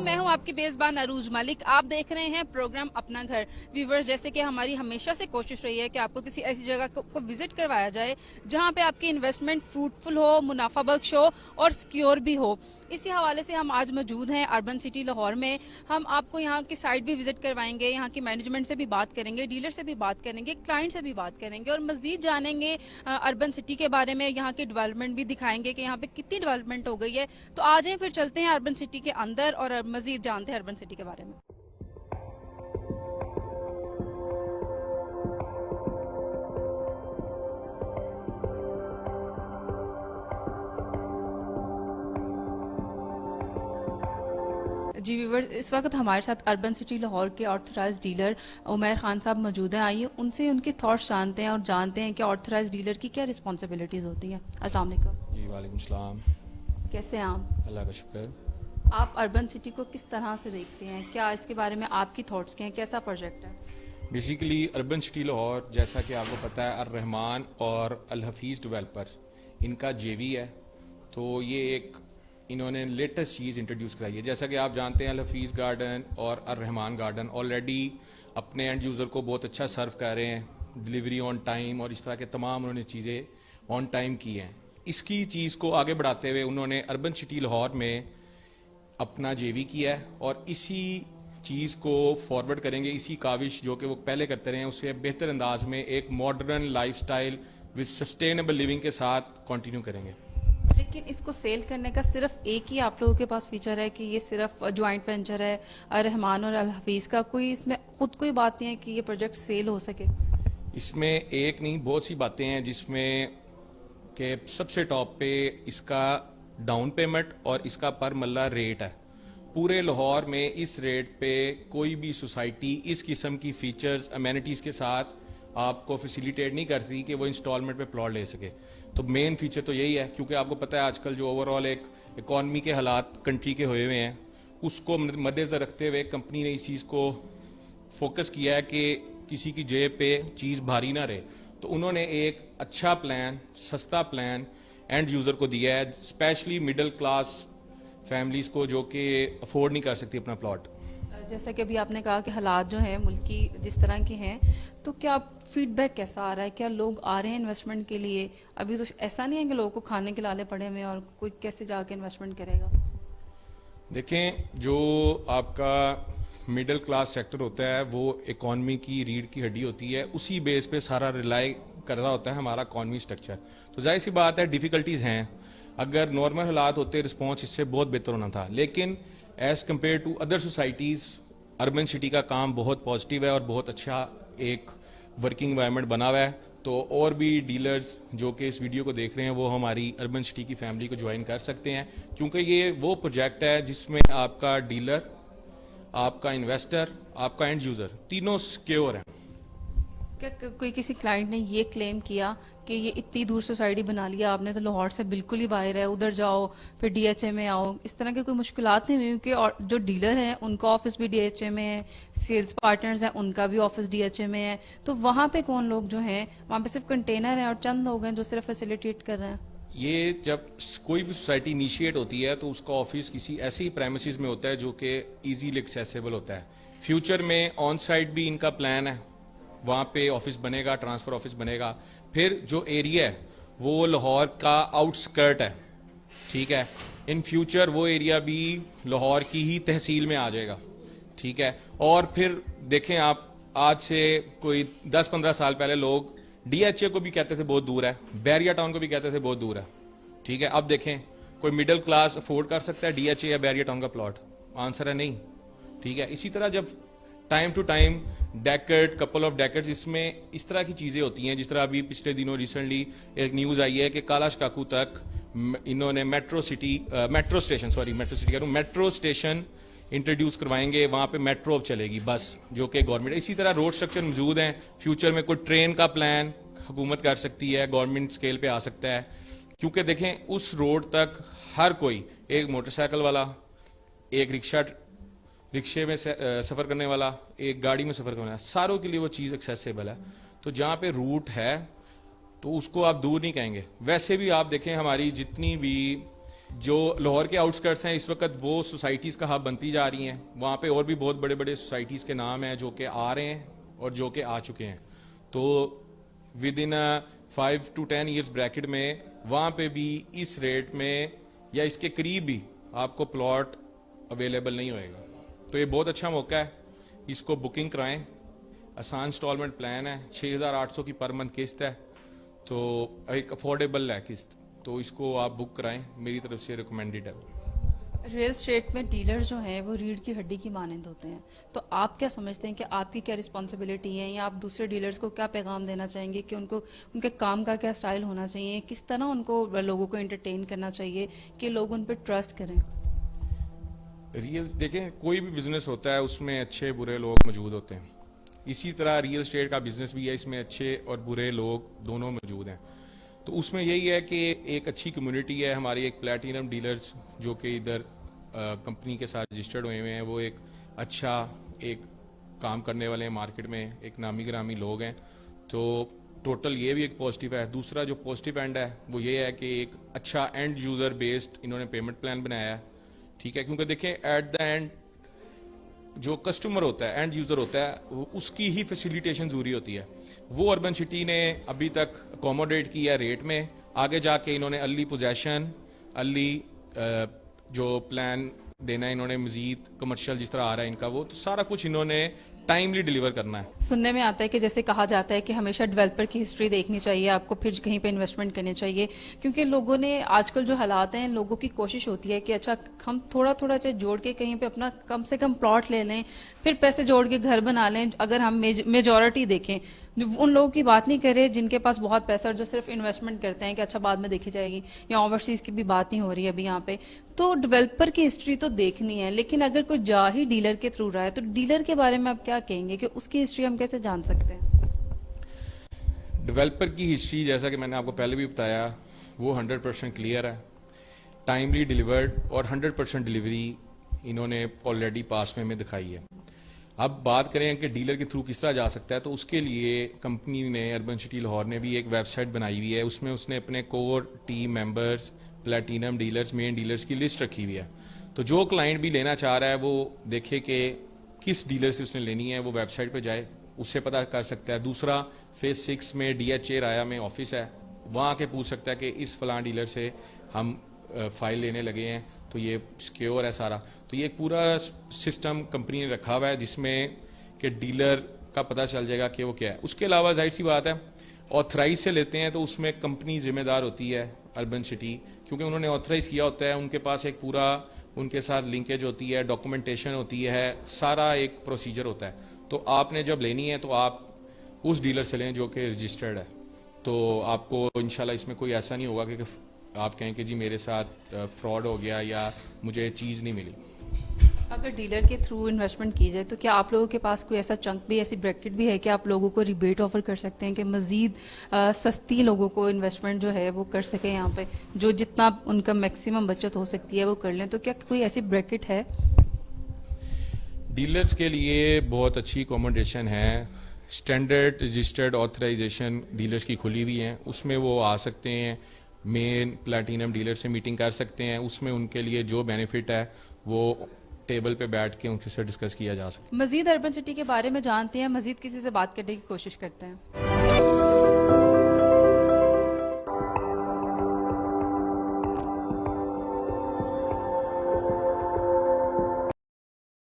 मैं हूं आपकी बेज़बान अरूज मलिक। आप देख रहे हैं प्रोग्राम अपना घर। व्यूवर्स, जैसे कि हमारी हमेशा से कोशिश रही है कि आपको किसी ऐसी जगह को विजिट करवाया जाए जहां पे आपकी इन्वेस्टमेंट फ्रूटफुल हो, मुनाफा बख्श हो और सिक्योर भी हो। इसी हवाले से हम आज मौजूद हैं अर्बन सिटी लाहौर में। हम आपको यहाँ की साइट भी विजिट करवाएंगे, यहाँ की मैनेजमेंट से भी बात करेंगे, डीलर से भी बात करेंगे, क्लाइंट से भी बात करेंगे और मजीद जानेंगे अर्बन सिटी के बारे में। यहाँ की डेवलपमेंट भी दिखाएंगे कि यहाँ पे कितनी डेवलपमेंट हो गई है। तो आ जाएं, फिर चलते हैं अर्बन सिटी के अंदर और मजीद जानते हैं अर्बन सिटी के बारे में। जी व्यूवर्स, इस वक्त हमारे साथ अर्बन सिटी लाहौर के ऑथराइज डीलर उमैर खान साहब मौजूद हैं। आइए उनसे उनके थॉट्स जानते हैं और जानते हैं कि ऑथराइज डीलर की क्या रिस्पॉन्सिबिलिटीज़ होती हैं। अस्सलाम वालेकुम। जी वालेकुम सलाम। कैसे हैं आप? अल्लाह का शुक्र। आप अर्बन सिटी को किस तरह से देखते हैं? क्या इसके बारे में आपकी थॉट्स क्या हैं? कैसा प्रोजेक्ट है? बेसिकली अर्बन सिटी लाहौर, जैसा कि आपको पता है, अर्रहमान और अल हफीज़ डेवलपर इनका जेवी है। तो ये एक इन्होंने लेटेस्ट चीज़ इंट्रोड्यूस कराई है। जैसा कि आप जानते हैं, अल हफीज़ गार्डन और अर्रहमान गार्डन ऑलरेडी अपने एंड यूज़र को बहुत अच्छा सर्व कर रहे हैं, डिलीवरी ऑन टाइम और इस तरह के तमाम उन्होंने चीज़ें ऑन टाइम की हैं। इसकी चीज़ को आगे बढ़ाते हुए उन्होंने अर्बन सिटी लाहौर में अपना जेवी किया है और इसी चीज़ को फॉरवर्ड करेंगे। इसी काविश जो कि वो पहले करते रहे हैं, उससे बेहतर अंदाज में एक modern lifestyle with sustainable living के साथ कंटिन्यू करेंगे। लेकिन इसको सेल करने का सिर्फ एक ही आप लोगों के पास फीचर है कि ये सिर्फ ज्वाइंट वेंचर है रहमान और अल हफीज़ का? कोई इसमें खुद कोई बात नहीं है कि ये प्रोजेक्ट सेल हो सके? इसमें एक नहीं, बहुत सी बातें हैं जिसमें कि सबसे टॉप पे इसका डाउन पेमेंट और इसका पर मल्ला रेट है। पूरे लाहौर में इस रेट पे कोई भी सोसाइटी इस किस्म की फीचर्स अमेनिटीज़ के साथ आपको फैसिलिटेट नहीं करती कि वो इंस्टॉलमेंट पे प्लॉट ले सके। तो मेन फीचर तो यही है, क्योंकि आपको पता है आजकल जो ओवरऑल एक इकॉनमी के हालात कंट्री के हुए हैं, उसको मद्देनजर रखते हुए कंपनी ने इस चीज़ को फोकस किया है कि किसी की जेब पे चीज़ भारी ना रहे। तो उन्होंने एक अच्छा प्लान, सस्ता प्लान एंड यूज़र को दिया है, स्पेशली मिडिल क्लास फैमिलीज़ को जो कि अफोर्ड नहीं कर सकती अपना प्लॉट। जैसा कि अभी आपने कहा कि हालात जो हैं मुल्क की जिस तरह के हैं, तो क्या फीडबैक कैसा आ रहा है? क्या लोग आ रहे हैं इन्वेस्टमेंट के लिए? अभी तो ऐसा नहीं है कि लोगों को खाने के लाले पड़े हुए हैं और कोई कैसे जाके इन्वेस्टमेंट करेगा? देखें, जो आपका मिडिल क्लास सेक्टर होता है वो इकॉनमी की रीढ़ की हड्डी होती है, उसी बेस पे सारा रिलाई कर रहा होता है हमारा इकॉनमी स्ट्रक्चर। तो जाहिर सी बात है, डिफिकल्टीज हैं। अगर नॉर्मल हालात होते, रिस्पॉन्स इससे बहुत बेहतर होना था, लेकिन as compare to other societies urban city का काम बहुत पॉजिटिव है और बहुत अच्छा एक वर्किंग एनवायरनमेंट बना हुआ है। तो और भी डीलर्स जो कि इस वीडियो को देख रहे हैं वो हमारी अर्बन सिटी की फैमिली को ज्वाइन कर सकते हैं, क्योंकि ये वो प्रोजेक्ट है जिसमें आपका डीलर, आपका इन्वेस्टर, आपका एंड यूज़र तीनों सिक्योर हैं। क्या कोई किसी क्लाइंट ने ये क्लेम किया कि ये इतनी दूर सोसाइटी बना लिया आपने तो लाहौर से बिल्कुल ही बाहर है, उधर जाओ फिर डीएचए में आओ, इस तरह की कोई मुश्किलात नहीं हुई? क्योंकि और जो डीलर हैं उनका ऑफिस भी डीएचए में है, सेल्स पार्टनर्स हैं उनका भी ऑफिस डीएचए में है, तो वहाँ पे कौन लोग जो हैं, वहाँ पे सिर्फ कंटेनर हैं और चंद लोग हैं जो सिर्फ फैसिलिटेट कर रहे हैं? ये जब कोई भी सोसाइटी इनिशिएट होती है तो उसका ऑफिस किसी ऐसी प्रेमिसेस में होता है जो कि इजीली एक्सेसिबल होता है। फ्यूचर में ऑन साइट भी इनका प्लान है, वहाँ पे ऑफिस बनेगा, ट्रांसफर ऑफिस बनेगा। फिर जो एरिया है वो लाहौर का आउटस्कर्ट है, ठीक है। इन फ्यूचर वो एरिया भी लाहौर की ही तहसील में आ जाएगा, ठीक है। और फिर देखें आप, आज से कोई 10-15 साल पहले लोग डीएचए को भी कहते थे बहुत दूर है, बैरिया टाउन को भी कहते थे बहुत दूर है, ठीक है। अब देखें, कोई मिडिल क्लास अफोर्ड कर सकता है डीएचए या बैरिया टाउन का प्लॉट? आंसर है नहीं, ठीक है। इसी तरह जब time to time decade, couple of decades, इसमें इस तरह की चीज़ें होती हैं, जिस तरह अभी पिछले दिनों रिसेंटली एक न्यूज़ आई है कि कालाश काकू तक इन्होंने मेट्रो स्टेशन इंट्रोड्यूस करवाएंगे, वहाँ पे मेट्रो अब चलेगी बस, जो कि गवर्नमेंट। इसी तरह रोड स्ट्रक्चर मौजूद हैं, फ्यूचर में कोई ट्रेन का प्लान हुकूमत कर सकती है, गवर्नमेंट स्केल पे आ सकता है। क्योंकि देखें, उस रोड तक हर कोई, एक मोटरसाइकिल वाला, एक रिक्शे में सफ़र करने वाला, एक गाड़ी में सफ़र करने वाला, सारों के लिए वो चीज़ एक्सेसिबल है। तो जहाँ पे रूट है तो उसको आप दूर नहीं कहेंगे। वैसे भी आप देखें, हमारी जितनी भी جو لاہور کے آؤٹسکرٹس ہیں اس وقت وہ سوسائٹیز کا ہب بنتی جا رہی ہیں. وہاں پہ اور بھی بہت بڑے بڑے سوسائٹیز کے نام ہیں جو کہ آ رہے ہیں اور جو کہ آ چکے ہیں. تو with in 5 to 10 years bracket میں وہاں پہ بھی اس ریٹ میں یا اس کے قریب بھی آپ کو پلاٹ اویلیبل نہیں ہوئے گا. تو یہ بہت اچھا موقع ہے, اس کو بکنگ کرائیں. آسان انسٹالمنٹ پلان ہے, 6,800 کی پر منتھ قسط ہے, تو ایک افورڈیبل ہے قسط, تو اس کو آپ بک کرائیں, میری طرف سے ریکمینڈیڈ ہے. ریل اسٹیٹ میں ڈیلر جو ہیں وہ ریڑھ کی ہڈی کی مانند ہوتے ہیں, تو آپ کیا سمجھتے ہیں کہ آپ کی کیا رسپانسبلٹی ہے, یا آپ دوسرے ڈیلرز کو کیا پیغام دینا چاہیں گے کہ ان کو ان کے کام کا کیا سٹائل ہونا چاہیے, کس طرح ان کو لوگوں کو انٹرٹین کرنا چاہیے کہ لوگ ان پہ ٹرسٹ کریں؟ دیکھیں, کوئی بھی بزنس ہوتا ہے اس میں اچھے برے لوگ موجود ہوتے ہیں. اسی طرح ریئل اسٹیٹ کا بزنس بھی ہے, اس میں اچھے اور برے لوگ دونوں موجود ہیں. تو اس میں یہی ہے کہ ایک اچھی کمیونٹی ہے ہماری, ایک پلیٹینم ڈیلرز جو کہ ادھر کمپنی کے ساتھ رجسٹرڈ ہوئے ہوئے ہیں, وہ ایک اچھا ایک کام کرنے والے ہیں مارکیٹ میں, ایک نامی گرامی لوگ ہیں. تو ٹوٹل یہ بھی ایک پازیٹیو ہے. دوسرا جو پازیٹیو اینڈ ہے وہ یہ ہے کہ ایک اچھا اینڈ یوزر بیسڈ انہوں نے پیمنٹ پلان بنایا ہے. ٹھیک ہے, کیونکہ دیکھیں ایٹ دا اینڈ جو کسٹمر ہوتا ہے, اینڈ یوزر ہوتا ہے, اس کی ہی فیسیلیٹیشن ضروری ہوتی ہے. وہ اربن سٹی نے ابھی تک اکوموڈیٹ کیا ریٹ میں, آگے جا کے انہوں نے ارلی پوزیشن, ارلی جو پلان دینا ہے انہوں نے, مزید کمرشل جس طرح آ رہا ہے ان کا, وہ تو سارا کچھ انہوں نے ٹائملی ڈیلیور کرنا ہے. سننے میں آتا ہے کہ جیسے کہا جاتا ہے کہ ہمیشہ ڈیولپر کی ہسٹری دیکھنی چاہیے آپ کو, پھر کہیں پہ انویسٹمنٹ کرنی چاہیے, کیونکہ لوگوں نے آج کل جو حالات ہیں, لوگوں کی کوشش ہوتی ہے کہ اچھا ہم تھوڑا تھوڑا سے جوڑ کے کہیں پہ اپنا کم سے کم پلاٹ لے لیں, پھر پیسے جوڑ کے گھر بنا لیں. اگر ہم میجورٹی دیکھیں, ان لوگوں کی بات نہیں کرے جن کے پاس بہت پیسہ اور جو صرف انویسٹمنٹ کرتے ہیں کہ اچھا بعد میں دیکھی جائے گی, یا اوورسیز کی بھی بات نہیں ہو رہی ہے ابھی یہاں پہ. تو ڈیولپر کی ہسٹری تو دیکھنی ہے, لیکن اگر کوئی جا ہی ڈیلر کے تھرو رہا ہے تو ڈیلر کے بارے میں آپ کیا کہیں گے کہ اس کی ہسٹری ہم کیسے جان سکتے ہیں؟ ڈیولپر کی ہسٹری جیسا کہ میں نے آپ کو پہلے بھی بتایا, وہ 100% کلیئر ہے, ٹائملی ڈیلیورڈ اور 100% ڈیلیوری انہوں نے آلریڈی پاس میں دکھائی ہے. اب بات کریں کہ ڈیلر کے تھرو کس طرح جا سکتا ہے, تو اس کے لیے کمپنی نے, اربن سٹی لاہور نے بھی ایک ویب سائٹ بنائی ہوئی ہے. اس میں اس نے اپنے core team members, platinum dealers, main dealers کی لسٹ رکھی ہوئی ہے. تو جو کلائنٹ بھی لینا چاہ رہا ہے وہ دیکھے کہ کس ڈیلر سے اس نے لینی ہے, وہ ویب سائٹ پہ جائے, اس سے پتہ کر سکتا ہے. دوسرا فیز 6 میں DHA رایا میں آفس ہے, وہاں آ کے پوچھ سکتا ہے کہ اس فلاں ڈیلر سے ہم فائل لینے لگے ہیں, تو یہ سیکیور ہے سارا. تو یہ پورا سسٹم کمپنی نے رکھا ہوا ہے جس میں کہ ڈیلر کا پتہ چل جائے گا کہ وہ کیا ہے. اس کے علاوہ ظاہر سی بات ہے, آتھرائز سے لیتے ہیں تو اس میں کمپنی ذمہ دار ہوتی ہے اربن سٹی, کیونکہ انہوں نے آتھرائز کیا ہوتا ہے, ان کے پاس ایک پورا ان کے ساتھ لنکیج ہوتی ہے, ڈاکومنٹیشن ہوتی ہے, سارا ایک پروسیجر ہوتا ہے. تو آپ نے جب لینی ہے تو آپ اس ڈیلر سے لیں جو کہ رجسٹرڈ ہے, تو آپ کو انشاءاللہ اس میں کوئی ایسا نہیں ہوگا کہ آپ کہیں کہ جی میرے ساتھ فراڈ ہو گیا یا مجھے چیز نہیں ملی. اگر ڈیلر کے تھرو انویسٹمنٹ کی جائے تو کیا آپ لوگوں کے پاس کوئی ایسا چنک بھی, ایسی بریکٹ بھی ہے کہ آپ لوگوں کو ریبیٹ آفر کر سکتے ہیں کہ مزید سستی لوگوں کو انویسٹمنٹ جو ہے وہ کر سکیں یہاں پہ, جو جتنا ان کا میکسیمم بچت ہو سکتی ہے وہ کر لیں؟ تو کیا کوئی ایسی بریکٹ ہے؟ ڈیلرز کے لیے بہت اچھی اکوموڈیشن ہے, اسٹینڈرڈ رجسٹرڈ آتھرائزیشن ڈیلرز کی کھلی ہوئی ہیں, اس میں وہ آ سکتے ہیں, مین پلیٹینم ڈیلر سے میٹنگ کر سکتے ہیں. اس میں ان کے لیے جو بینیفٹ ہے وہ ٹیبل پہ بیٹھ کے ان سے ڈسکس کیا جا سکتا ہے. مزید اربن سٹی کے بارے میں جانتے ہیں, مزید کسی سے بات کرنے کی کوشش کرتے ہیں.